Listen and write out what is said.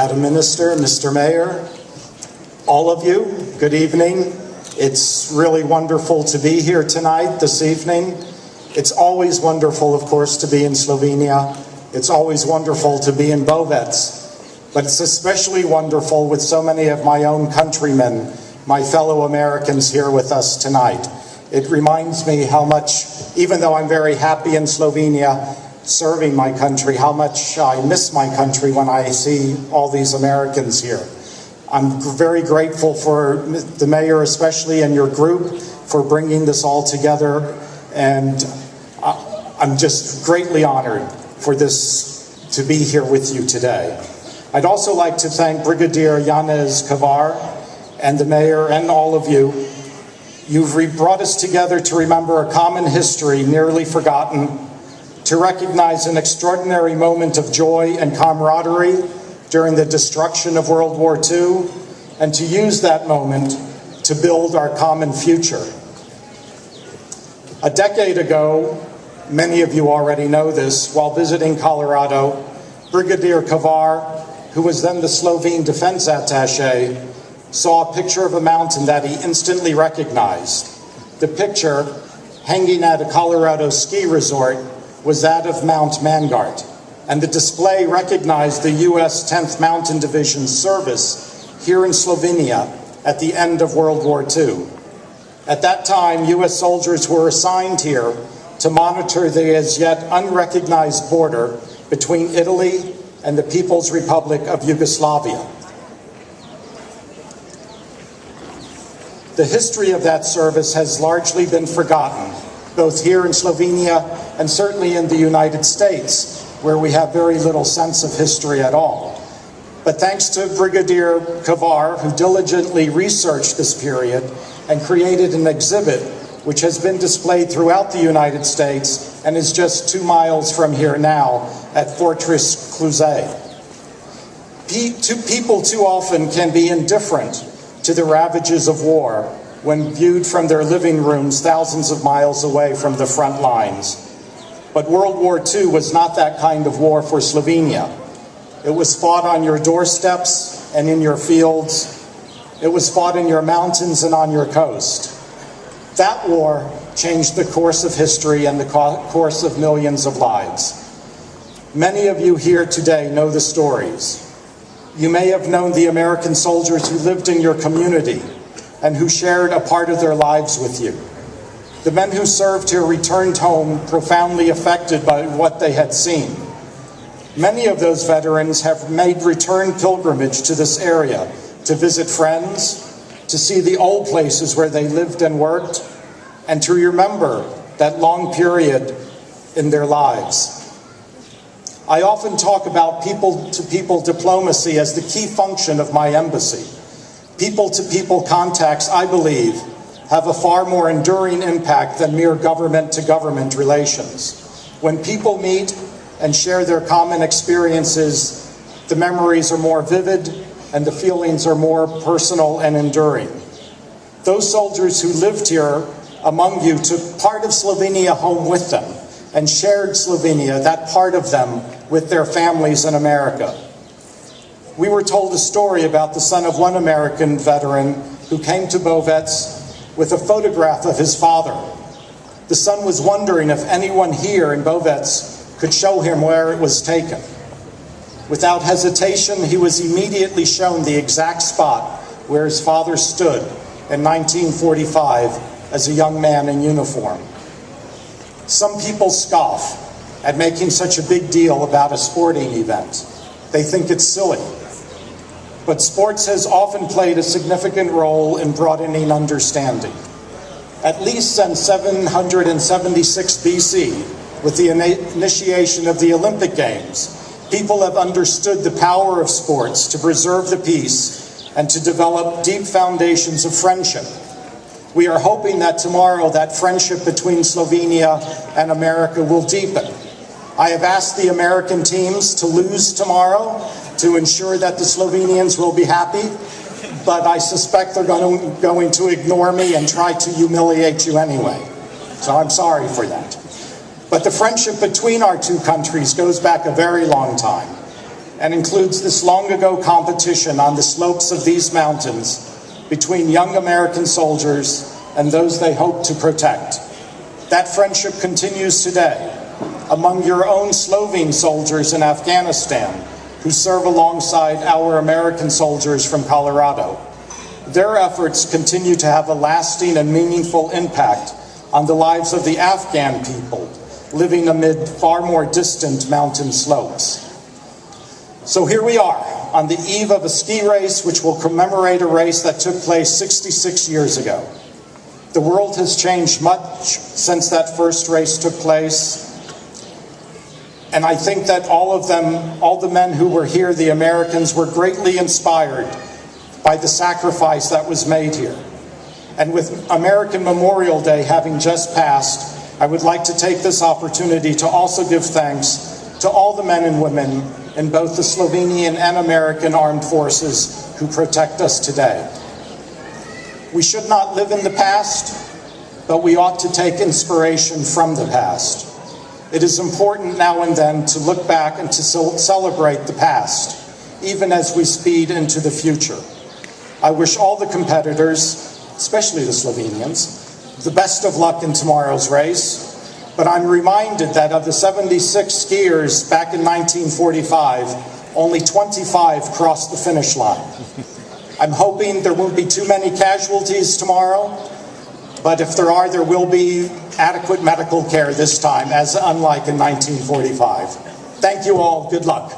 Madam Minister, Mr. Mayor, all of you, good evening. It's really wonderful to be here tonight, this evening. It's always wonderful, of course, to be in Slovenia. It's always wonderful to be in Bovec. But it's especially wonderful with so many of my own countrymen, my fellow Americans here with us tonight. It reminds me how much, even though I'm very happy in Slovenia, serving my country, how much I miss my country when I see all these Americans here. I'm very grateful for the mayor, especially, and your group for bringing this all together, and I'm just greatly honored for this to be here with you today. I'd also like to thank Brigadier Janez Kavar and the mayor and all of you. You've brought us together to remember a common history nearly forgotten, to recognize an extraordinary moment of joy and camaraderie during the destruction of World War II, and to use that moment to build our common future. A decade ago, many of you already know this, while visiting Colorado, Brigadier Kavar, who was then the Slovene defense attaché, saw a picture of a mountain that he instantly recognized. The picture, hanging at a Colorado ski resort, was that of Mount Mangart, and the display recognized the U.S. 10th Mountain Division's service here in Slovenia at the end of World War II. At that time, U.S. soldiers were assigned here to monitor the as yet unrecognized border between Italy and the People's Republic of Yugoslavia. The history of that service has largely been forgotten, both here in Slovenia and certainly in the United States, where we have very little sense of history at all. But thanks to Brigadier Kavar, who diligently researched this period and created an exhibit which has been displayed throughout the United States and is just 2 miles from here now at Fortress Cluzet. People too often can be indifferent to the ravages of war when viewed from their living rooms thousands of miles away from the front lines. But World War II was not that kind of war for Slovenia. It was fought on your doorsteps and in your fields. It was fought in your mountains and on your coast. That war changed the course of history and the course of millions of lives. Many of you here today know the stories. You may have known the American soldiers who lived in your community and who shared a part of their lives with you. The men who served here returned home profoundly affected by what they had seen. Many of those veterans have made return pilgrimage to this area to visit friends, to see the old places where they lived and worked, and to remember that long period in their lives. I often talk about people-to-people diplomacy as the key function of my embassy. People-to-people contacts, I believe, have a far more enduring impact than mere government-to-government relations. When people meet and share their common experiences, the memories are more vivid and the feelings are more personal and enduring. Those soldiers who lived here among you took part of Slovenia home with them and shared Slovenia, that part of them, with their families in America. We were told a story about the son of one American veteran who came to Bovec with a photograph of his father. The son was wondering if anyone here in Bovec could show him where it was taken. Without hesitation, he was immediately shown the exact spot where his father stood in 1945 as a young man in uniform. Some people scoff at making such a big deal about a sporting event. They think it's silly. But sports has often played a significant role in broadening understanding. At least since 776 BC, with the initiation of the Olympic Games, people have understood the power of sports to preserve the peace and to develop deep foundations of friendship. We are hoping that tomorrow that friendship between Slovenia and America will deepen. I have asked the American teams to lose tomorrow to ensure that the Slovenians will be happy, but I suspect they're going to ignore me and try to humiliate you anyway. So I'm sorry for that. But the friendship between our two countries goes back a very long time. and includes this long-ago competition on the slopes of these mountains between young American soldiers and those they hope to protect. That friendship continues today among your own Slovene soldiers in Afghanistan who serve alongside our American soldiers from Colorado. Their efforts continue to have a lasting and meaningful impact on the lives of the Afghan people living amid far more distant mountain slopes. So here we are, on the eve of a ski race which will commemorate a race that took place 66 years ago. The world has changed much since that first race took place, and I think that all the men who were here, the Americans, were greatly inspired by the sacrifice that was made here. And with American Memorial Day having just passed, I would like to take this opportunity to also give thanks to all the men and women in both the Slovenian and American armed forces who protect us today. We should not live in the past, but we ought to take inspiration from the past. It is important now and then to look back and to celebrate the past, even as we speed into the future. I wish all the competitors, especially the Slovenians, the best of luck in tomorrow's race, but I'm reminded that of the 76 skiers back in 1945, only 25 crossed the finish line. I'm hoping there won't be too many casualties tomorrow, but if there are, there will be adequate medical care this time, as unlike in 1945. Thank you all. Good luck.